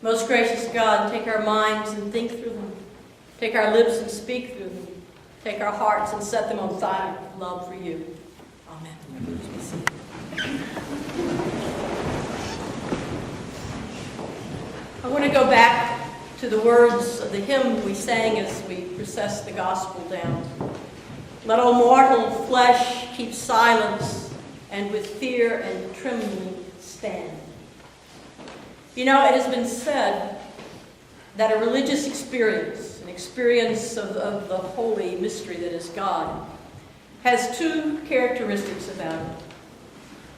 Most gracious God, take our minds and think through them. Take our lips and speak through them. Take our hearts and set them on fire with love for you. Amen. I want to go back to the words of the hymn we sang as we processed the gospel down. Let all mortal flesh keep silence, and with fear and trembling stand. You know, it has been said that a religious experience, an experience of the holy mystery that is God, has two characteristics about it.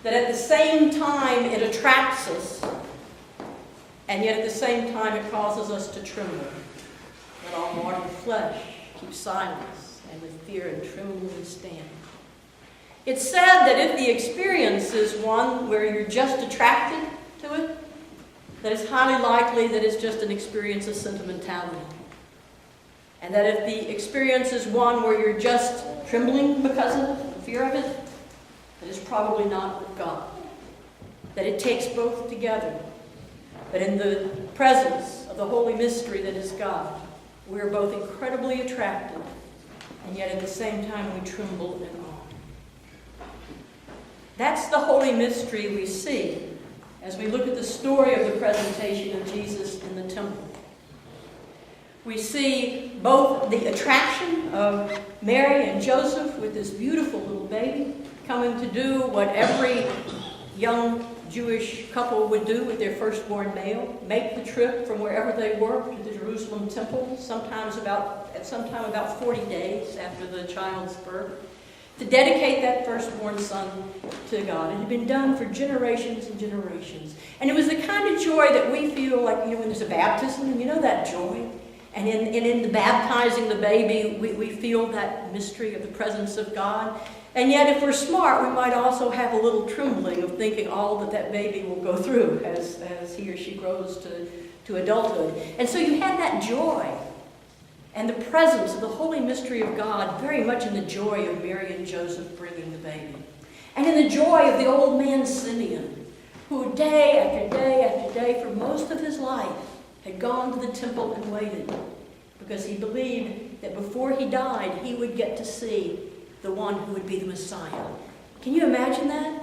That at the same time it attracts us, and yet at the same time it causes us to tremble. Let all mortal flesh keep silence, and with fear and trembling stand. It's said that if the experience is one where you're just attracted to it, that it's highly likely that it's just an experience of sentimentality. And that if the experience is one where you're just trembling because of it, the fear of it, that it's probably not with God. That it takes both together. That in the presence of the holy mystery that is God, we are both incredibly attracted, and yet at the same time we tremble in awe. That's the holy mystery we see as we look at the story of the presentation of Jesus in the temple. We see both the attraction of Mary and Joseph with this beautiful little baby coming to do what every young Jewish couple would do with their firstborn male, make the trip from wherever they were to the Jerusalem temple, sometime about 40 days after the child's birth, to dedicate that firstborn son to God. It had been done for generations and generations. And it was the kind of joy that we feel like, when there's a baptism, and that joy. And in the baptizing the baby, we feel that mystery of the presence of God. And yet, if we're smart, we might also have a little trembling of thinking all that baby will go through as he or she grows to adulthood. And so you have that joy and the presence of the holy mystery of God very much in the joy of Mary and Joseph bringing the baby. And in the joy of the old man Simeon, who day after day after day for most of his life had gone to the temple and waited because he believed that before he died, he would get to see the one who would be the Messiah. Can you imagine that?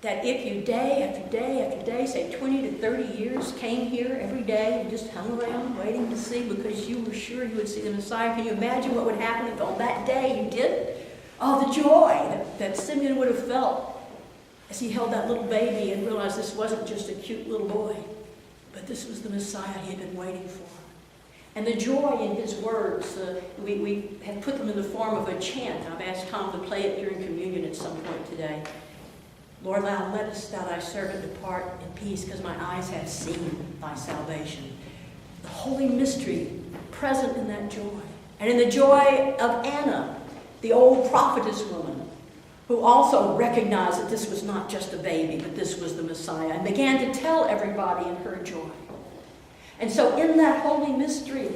That if you day after day after day, say 20 to 30 years, came here every day and just hung around waiting to see because you were sure you would see the Messiah, can you imagine what would happen if on that day you did? Oh, the joy that Simeon would have felt as he held that little baby and realized this wasn't just a cute little boy, but this was the Messiah he had been waiting for. And the joy in his words, we have put them in the form of a chant. I've asked Tom to play it during communion at some point today. Lord, thou lettest thou thy servant depart in peace, because my eyes have seen thy salvation. The holy mystery present in that joy. And in the joy of Anna, the old prophetess woman, who also recognized that this was not just a baby, but this was the Messiah, and began to tell everybody in her joy. And so in that holy mystery,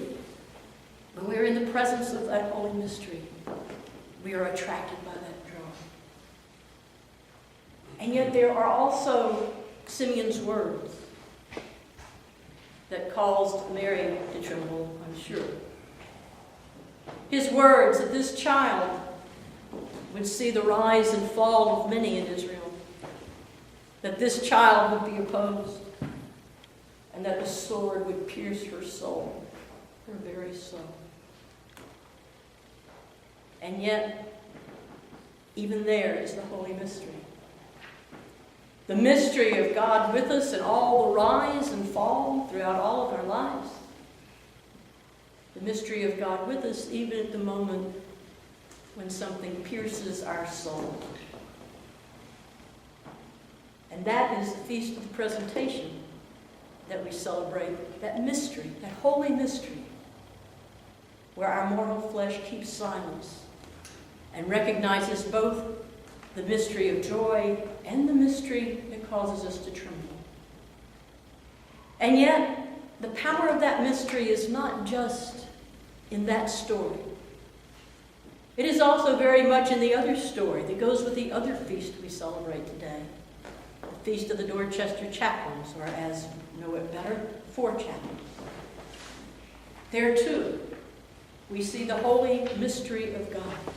when we're in the presence of that holy mystery, we are attracted by that joy. And yet there are also Simeon's words that caused Mary to tremble, I'm sure. His words that this child would see the rise and fall of many in Israel, that this child would be opposed, and that the sword would pierce her soul, her very soul. And yet, even there is the holy mystery. The mystery of God with us in all the rise and fall throughout all of our lives. The mystery of God with us even at the moment when something pierces our soul. And that is the Feast of the Presentation that we celebrate, that mystery, that holy mystery, where our mortal flesh keeps silence and recognizes both the mystery of joy and the mystery that causes us to tremble. And yet, the power of that mystery is not just in that story. It is also very much in the other story that goes with the other feast we celebrate today. The Feast of the Dorchester Chaplains, or as you know it better, four chaplains. There too, we see the holy mystery of God.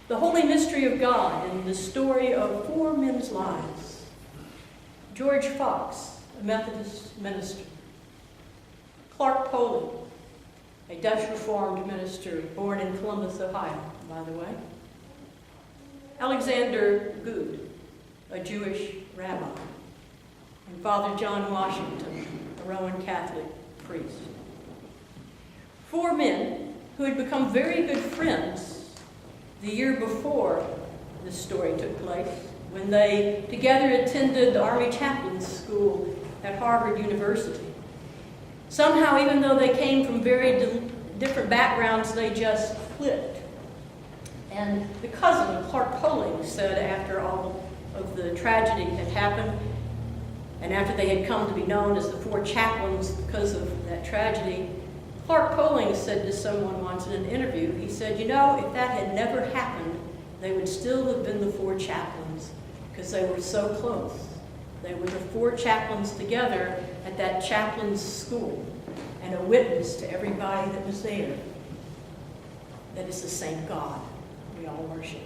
The holy mystery of God in the story of four men's lives. George Fox, a Methodist minister. Clark Poling, a Dutch Reformed minister born in Columbus, Ohio, by the way. Alexander Good, a Jewish rabbi. And Father John Washington, a Roman Catholic priest. Four men who had become very good friends the year before this story took place, when they together attended the Army Chaplains School at Harvard University. Somehow, even though they came from very different backgrounds, they just clicked. And the cousin of Clark Poling said after all of the tragedy had happened, and after they had come to be known as the four chaplains because of that tragedy, Clark Poling said to someone once in an interview, he said, you know, if that had never happened, they would still have been the four chaplains because they were so close. They were the four chaplains together at that chaplains' school and a witness to everybody that was there that it's the same God we all worship.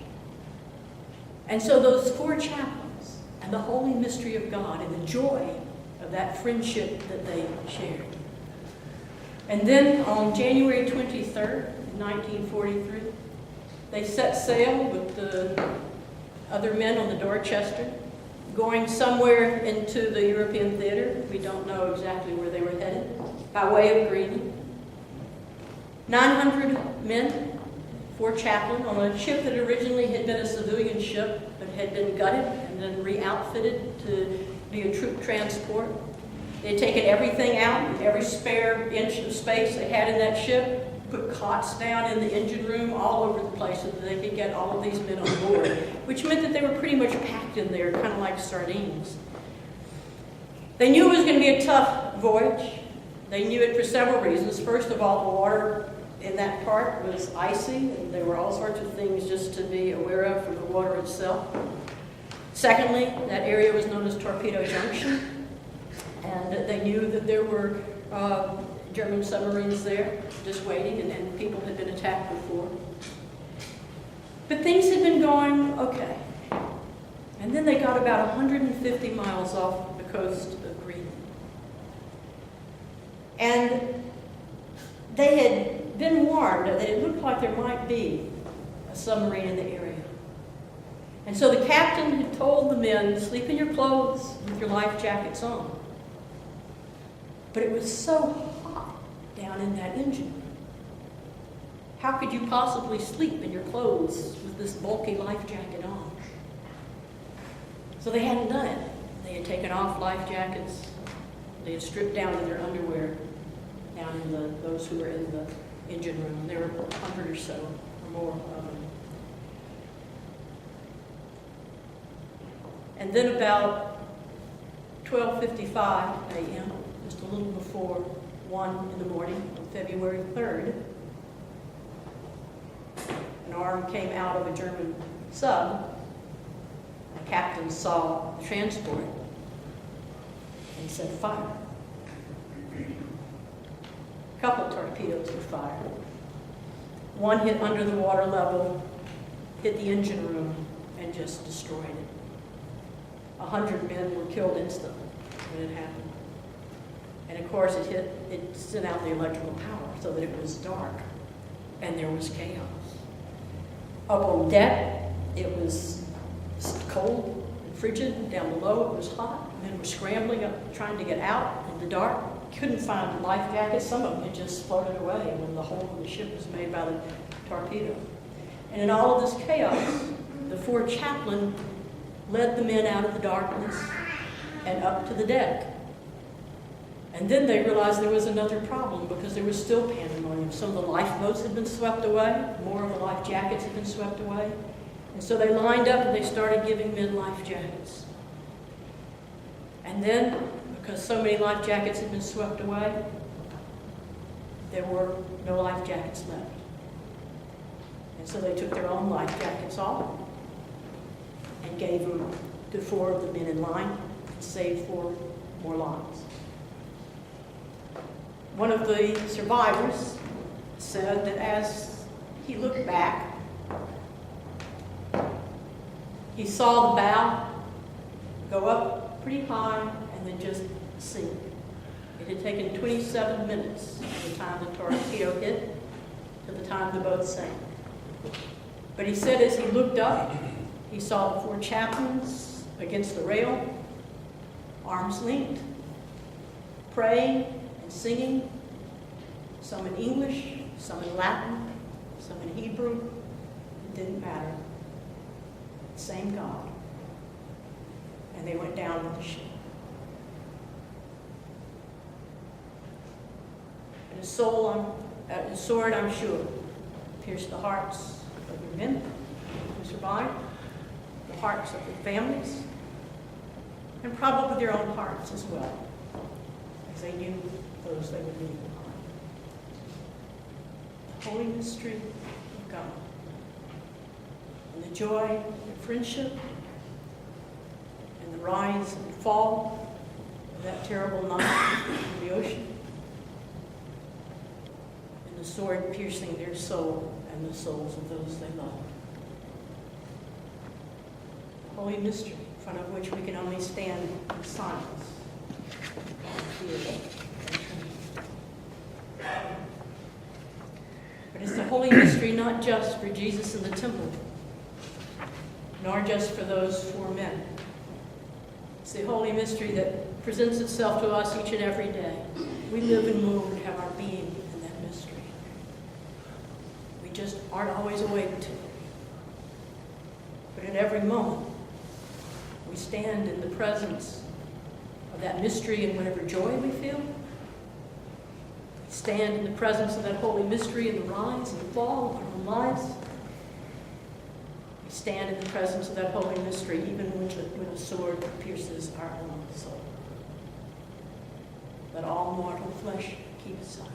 And so those four chaplains and the holy mystery of God and the joy of that friendship that they shared. And then on January 23rd, 1943, they set sail with the other men on the Dorchester, going somewhere into the European theater. We don't know exactly where they were headed, by way of Greenland. 900 men, four chaplains, on a ship that originally had been a civilian ship, but had been gutted and then re-outfitted to be a troop transport. They had taken everything out, every spare inch of space they had in that ship, put cots down in the engine room all over the place so that they could get all of these men on board, which meant that they were pretty much packed in there, kind of like sardines. They knew it was going to be a tough voyage. They knew it for several reasons. First of all, the water in that part was icy, and there were all sorts of things just to be aware of for the water itself. Secondly, that area was known as Torpedo Junction. And they knew that there were German submarines there just waiting, and people had been attacked before. But things had been going okay. And then they got about 150 miles off the coast of Greenland. And they had been warned that it looked like there might be a submarine in the area. And so the captain had told the men, sleep in your clothes with your life jackets on. But it was so hot down in that engine room. How could you possibly sleep in your clothes with this bulky life jacket on? So they hadn't done it. They had taken off life jackets. They had stripped down to their underwear down in those who were in the engine room. There were 100 or so or more of them. And then about 12:55 a.m., just a little before 1 in the morning on February 3rd, an arm came out of a German sub. The captain saw the transport and said, fire. A couple of torpedoes were fired. One hit under the water level, hit the engine room, and just destroyed it. 100 men were killed instantly when it happened. And of course it sent out the electrical power so that it was dark and there was chaos. Up on deck, it was cold and frigid. Down below, it was hot. Men were scrambling up, trying to get out in the dark. Couldn't find life jackets. Some of them had just floated away when the hole in the ship was made by the torpedo. And in all of this chaos, the four chaplain led the men out of the darkness and up to the deck. And then they realized there was another problem because there was still pandemonium. Some of the lifeboats had been swept away. More of the life jackets had been swept away. And so they lined up and they started giving men life jackets. And then, because so many life jackets had been swept away, there were no life jackets left. And so they took their own life jackets off and gave them to four of the men in line and saved 4 more lives. One of the survivors said that as he looked back, he saw the bow go up pretty high and then just sink. It had taken 27 minutes from the time the torpedo hit to the time the boat sank. But he said as he looked up, he saw the 4 chaplains against the rail, arms linked, praying and singing, some in English, some in Latin, some in Hebrew. It didn't matter. Same God. And they went down with the ship. And his sword, I'm sure, pierced the hearts of the men who survived, the hearts of their families, and probably their own hearts as well, as they knew those they would leave behind. The holy mystery of God, and the joy and friendship, and the rise and fall of that terrible night in the ocean, and the sword piercing their soul and the souls of those they loved. The holy mystery in front of which we can only stand in silence. But it's the holy mystery not just for Jesus in the temple, nor just for those 4 men. It's the holy mystery that presents itself to us each and every day. We live and move and have our being in that mystery. We just aren't always awake to it. But at every moment, we stand in the presence of that mystery in whatever joy we feel. We stand in the presence of that holy mystery in the rise and fall of our own lives. We stand in the presence of that holy mystery even when a sword pierces our own soul. Let all mortal flesh keep silent.